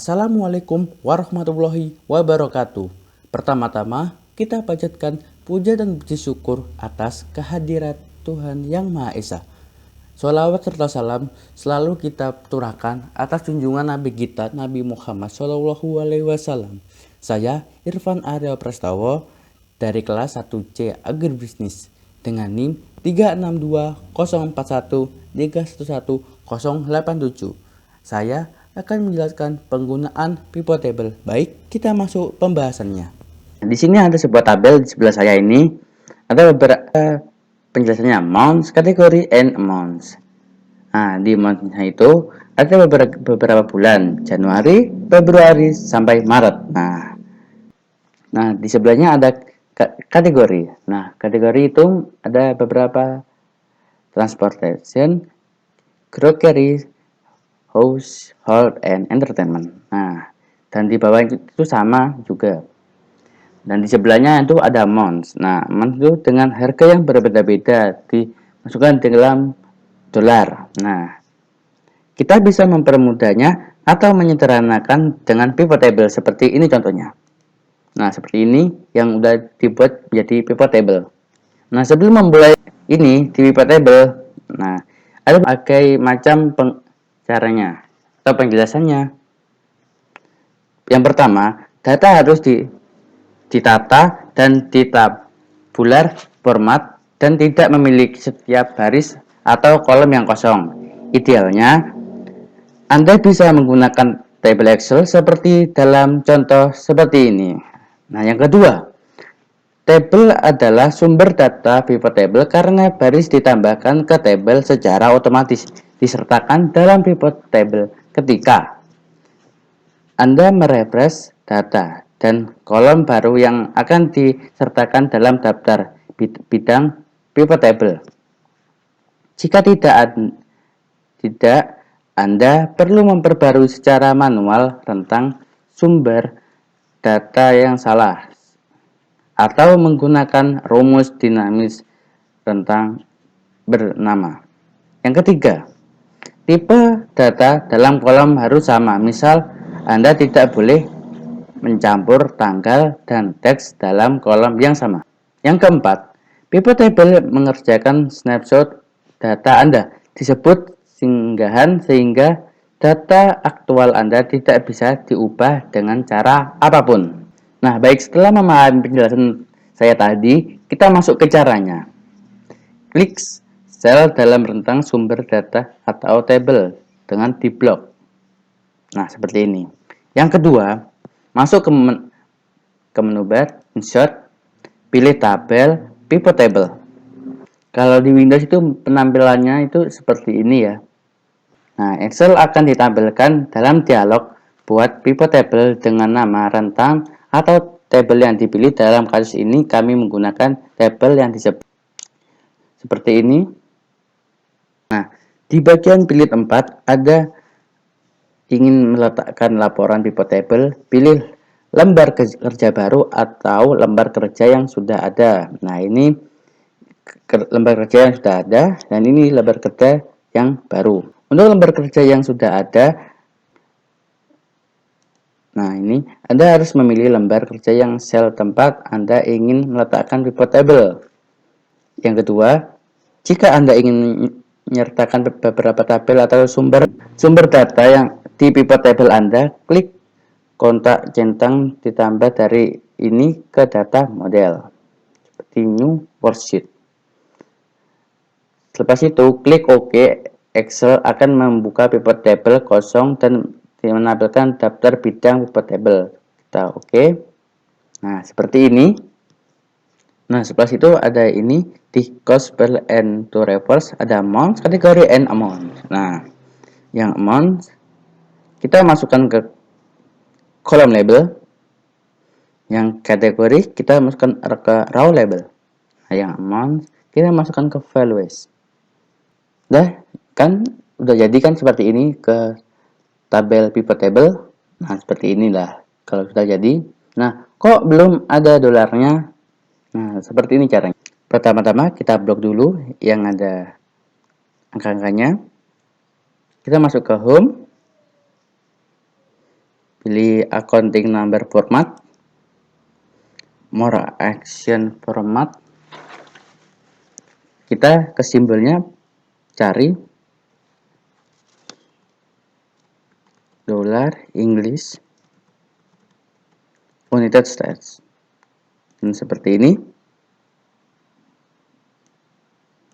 Assalamualaikum warahmatullahi wabarakatuh. Pertama-tama, kita panjatkan puja dan puji syukur atas kehadirat Tuhan Yang Maha Esa. Sholawat serta salam selalu kita turahkan atas junjungan Nabi kita, Nabi Muhammad SAW. Saya Irfan Arya Prastawa dari kelas 1C Agribisnis dengan NIM 3620413111087. Saya akan menjelaskan penggunaan pivot table. Baik, kita masuk pembahasannya. Di sini ada sebuah tabel di sebelah saya ini. Ada beberapa penjelasannya, months, kategori, and amounts. Nah, di monthsnya itu ada beberapa bulan, Januari, Februari, sampai Maret. Nah, di sebelahnya ada kategori. Nah, kategori itu ada beberapa transportation, grocery, household and entertainment. Nah, dan di bawah itu sama juga. Dan di sebelahnya itu ada months. Nah, months itu dengan harga yang berbeda-beda dimasukkan dalam dolar. Nah, kita bisa mempermudahnya atau menyederhanakan dengan pivot table seperti ini contohnya. Nah, seperti ini yang udah dibuat menjadi pivot table. Nah, sebelum memulai ini di pivot table, nah, ada berbagai macam caranya atau penjelasannya. Yang pertama, data harus ditata dan ditabular format dan tidak memiliki setiap baris atau kolom yang kosong. Idealnya, Anda bisa menggunakan table Excel seperti dalam contoh seperti ini. Nah, yang kedua, tabel adalah sumber data pivot table karena baris ditambahkan ke tabel secara otomatis disertakan dalam pivot table ketika Anda merefresh data dan kolom baru yang akan disertakan dalam daftar bidang pivot table. Jika tidak, Anda perlu memperbarui secara manual tentang sumber data yang salah atau menggunakan rumus dinamis tentang bernama. Yang ketiga, tipe data dalam kolom harus sama. Misal, Anda tidak boleh mencampur tanggal dan teks dalam kolom yang sama. Yang keempat, pivot table mengerjakan snapshot data Anda. Disebut singgahan sehingga data aktual Anda tidak bisa diubah dengan cara apapun. Nah, baik, setelah memahami penjelasan saya tadi, kita masuk ke caranya. Klik sel dalam rentang sumber data atau table dengan di blok. Nah, seperti ini. Yang kedua, masuk ke menu bar, insert, pilih tabel, pivot table. Kalau di Windows itu penampilannya itu seperti ini ya. Nah, Excel akan ditampilkan dalam dialog buat pivot table dengan nama rentang atau tabel yang dipilih. Dalam kasus ini kami menggunakan tabel yang disebut seperti ini. Nah, di bagian pilih tempat ada ingin meletakkan laporan pivot table, pilih lembar kerja baru atau lembar kerja yang sudah ada. Nah, ini lembar kerja yang sudah ada dan ini lembar kerja yang baru. Untuk lembar kerja yang sudah ada, nah ini Anda harus memilih lembar kerja yang sel tempat Anda ingin meletakkan pivot table. Yang kedua, jika Anda ingin menyertakan beberapa tabel atau sumber data yang di pivot table Anda, klik kontak centang ditambah dari ini ke data model seperti new worksheet. Setelah itu klik OK. Excel akan membuka pivot table kosong dan menampilkan daftar bidang pivot table. Kita OK. Nah, seperti ini. Nah, setelah itu ada ini di cost per and to reverse, ada amount, kategori, and amount. Nah, yang amount kita masukkan ke kolom label. Yang kategori kita masukkan ke row label. Nah, yang amount kita masukkan ke values. Kan udah jadi kan seperti ini ke tabel pivot table. Nah, seperti inilah kalau sudah jadi. Nah, kok belum ada dolarnya? Nah, seperti ini caranya. Pertama-tama kita blok dulu yang ada angka-angkanya. Kita masuk ke home, pilih accounting number format, more action format. Kita ke simbolnya cari dollar English United States. Dan seperti ini.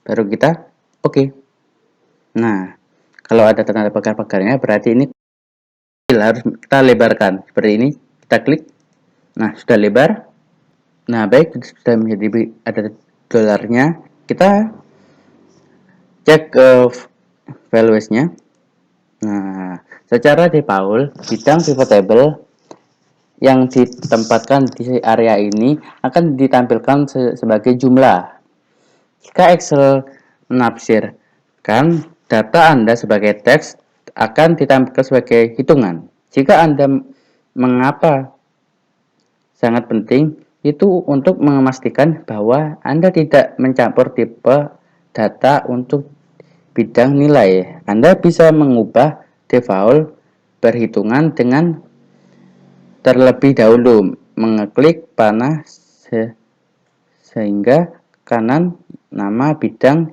Baru kita oke. Nah, kalau ada tanda pagar-pagarnya berarti ini harus kita lebarkan. Seperti ini, kita klik. Nah, sudah lebar. Nah, baik, sudah menjadi ada dolarnya. Kita cek ke values-nya. Nah, secara default, bidang pivot table yang ditempatkan di area ini akan ditampilkan sebagai jumlah. Jika Excel menafsirkan data Anda sebagai teks, akan ditampilkan sebagai hitungan. Jika Anda mengapa sangat penting, itu untuk memastikan bahwa Anda tidak mencampur tipe data untuk bidang nilai. Anda bisa mengubah default perhitungan dengan terlebih dahulu mengeklik panah sehingga kanan nama bidang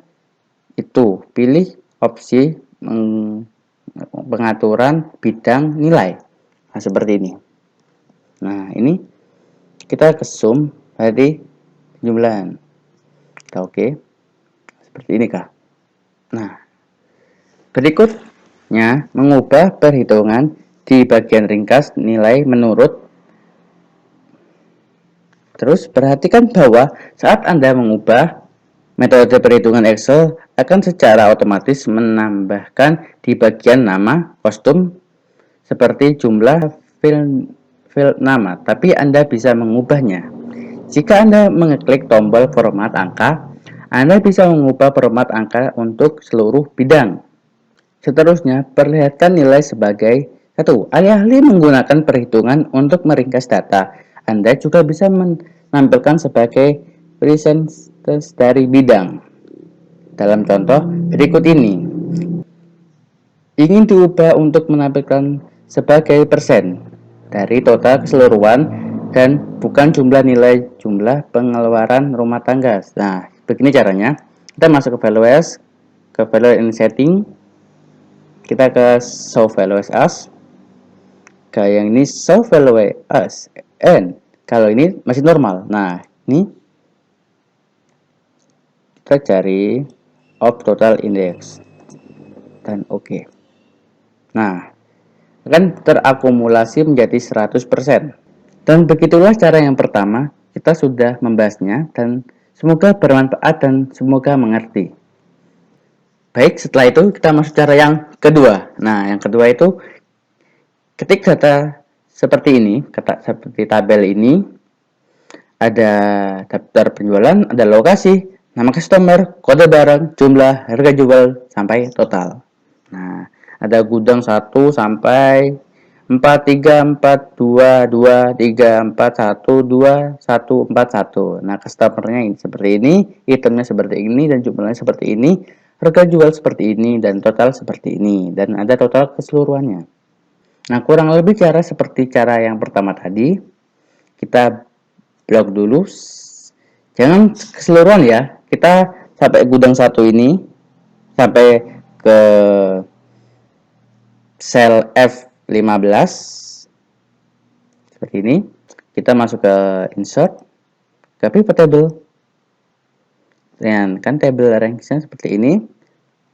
itu. Pilih opsi pengaturan bidang nilai. Nah, seperti ini. Nah, ini kita ke zoom dari jumlahan. Kita oke. Seperti ini kah? Nah, berikutnya mengubah perhitungan di bagian ringkas nilai menurut. Terus perhatikan bahwa saat Anda mengubah metode perhitungan Excel akan secara otomatis menambahkan di bagian nama kostum seperti jumlah file nama, tapi Anda bisa mengubahnya. Jika Anda mengeklik tombol format angka, Anda bisa mengubah format angka untuk seluruh bidang. Seterusnya, perlihatkan nilai sebagai 1. Alih-alih menggunakan perhitungan untuk meringkas data, Anda juga bisa menampilkan sebagai persentage dari bidang. Dalam contoh berikut ini, ingin diubah untuk menampilkan sebagai persen dari total keseluruhan dan bukan jumlah nilai jumlah pengeluaran rumah tangga. Nah, begini caranya. Kita masuk ke values, ke value in setting, kita ke show values as, ke yang ini show value as, and kalau ini masih normal. Nah, ini kita cari of total index dan oke. Nah, akan terakumulasi menjadi 100%. Dan begitulah cara yang pertama, kita sudah membahasnya dan semoga bermanfaat dan semoga mengerti. Baik, setelah itu kita masuk cara yang kedua. Nah, yang kedua itu ketik data seperti ini, seperti tabel ini, ada daftar penjualan, ada lokasi, nama customer, kode barang, jumlah, harga jual, sampai total. Nah, ada gudang 1 sampai 4, 3, 4, 2, 2, 3, 4, 1, 2, 1, 4, 1. Nah, customernya ini seperti ini, itemnya seperti ini, dan jumlahnya seperti ini, harga jual seperti ini, dan total seperti ini. Dan ada total keseluruhannya. Nah, kurang lebih cara seperti cara yang pertama tadi. Kita blok dulu. Jangan keseluruhan ya. Kita sampai gudang 1 ini, sampai ke sel F15 seperti ini. Kita masuk ke insert, ke pivot table, dan kan table range-nya seperti ini.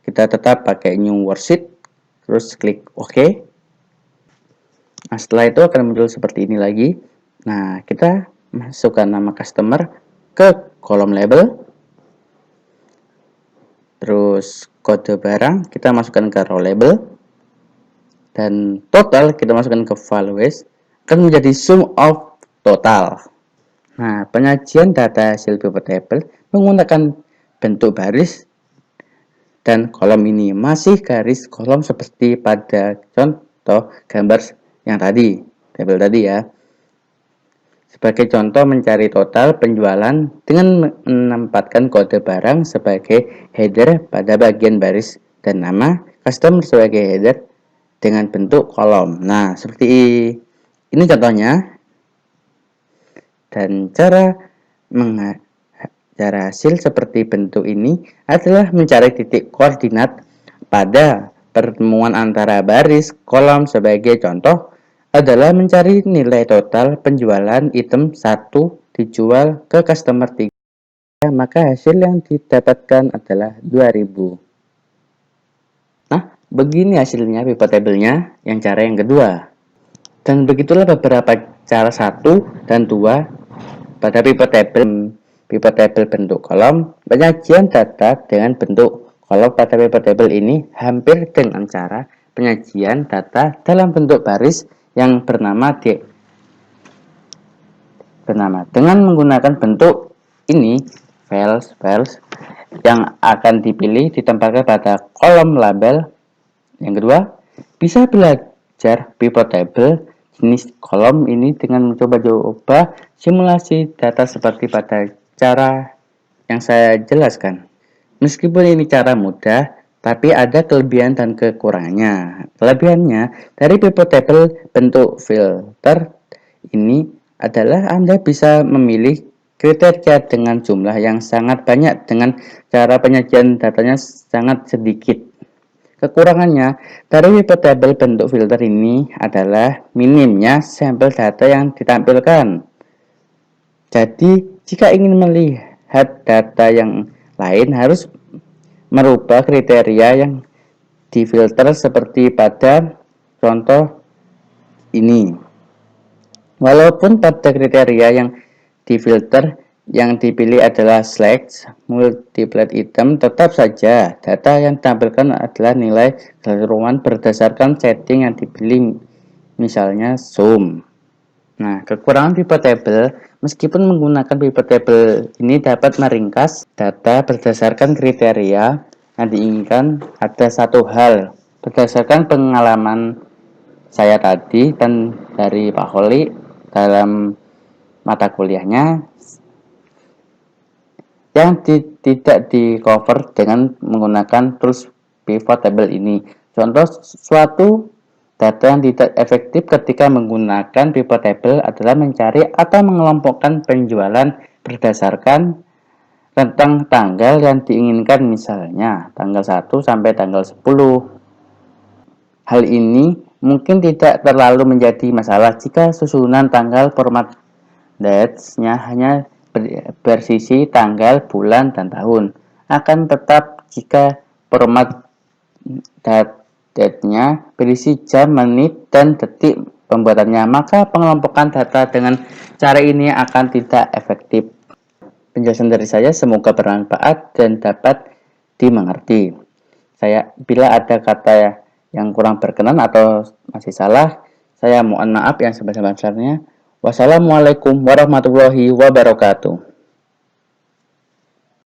Kita tetap pakai new worksheet, terus klik OK. Nah, setelah itu akan muncul seperti ini lagi. Nah, kita masukkan nama customer ke kolom label, terus kode barang kita masukkan ke row label, dan total kita masukkan ke values, akan menjadi sum of total. Nah, penyajian data hasil pivot table menggunakan bentuk baris dan kolom ini masih garis kolom seperti pada contoh gambar yang tadi, tabel tadi ya. Sebagai contoh, mencari total penjualan dengan menempatkan kode barang sebagai header pada bagian baris dan nama customer sebagai header dengan bentuk kolom. Nah, seperti Ini contohnya. Dan cara hasil seperti bentuk ini adalah mencari titik koordinat pada pertemuan antara baris kolom. Sebagai contoh adalah mencari nilai total penjualan item 1 dijual ke customer 3, maka hasil yang didapatkan adalah 2000. Nah, begini hasilnya pivot table-nya yang cara yang kedua. Dan begitulah beberapa cara 1 dan 2 pada pivot table bentuk kolom. Penyajian data dengan bentuk kolom pada pivot table ini hampir dengan cara penyajian data dalam bentuk baris yang bernama dengan menggunakan bentuk ini. Files yang akan dipilih ditempatkan pada kolom label. Yang kedua, bisa belajar pivot table jenis kolom ini dengan mencoba-coba simulasi data seperti pada cara yang saya jelaskan. Meskipun ini cara mudah, tapi ada kelebihan dan kekurangannya. Kelebihannya, dari pivot table bentuk filter ini adalah Anda bisa memilih kriteria dengan jumlah yang sangat banyak dengan cara penyajian datanya sangat sedikit. Kekurangannya, dari pivot table bentuk filter ini adalah minimnya sampel data yang ditampilkan. Jadi, jika ingin melihat data yang lain harus merubah kriteria yang difilter seperti pada contoh ini. Walaupun pada kriteria yang difilter yang dipilih adalah select multiple item, tetap saja data yang ditampilkan adalah nilai keseluruhan berdasarkan setting yang dipilih, misalnya zoom. Nah, kekurangan pivot table, meskipun menggunakan pivot table ini dapat meringkas data berdasarkan kriteria yang diinginkan, ada satu hal berdasarkan pengalaman saya tadi dan dari Pak Holi dalam mata kuliahnya yang tidak di cover dengan menggunakan tools pivot table ini. Contoh suatu data yang tidak efektif ketika menggunakan pivot table adalah mencari atau mengelompokkan penjualan berdasarkan rentang tanggal yang diinginkan, misalnya tanggal 1 sampai tanggal 10. Hal ini mungkin tidak terlalu menjadi masalah jika susunan tanggal format dates-nya hanya bersisi tanggal, bulan, dan tahun. Akan tetap jika format date-nya berisi jam, menit, dan detik pembuatannya, maka pengelompokan data dengan cara ini akan tidak efektif. Penjelasan dari saya semoga bermanfaat dan dapat dimengerti. Bila ada kata yang kurang berkenan atau masih salah, saya mohon maaf yang sebesar-besarnya. Wassalamualaikum warahmatullahi wabarakatuh.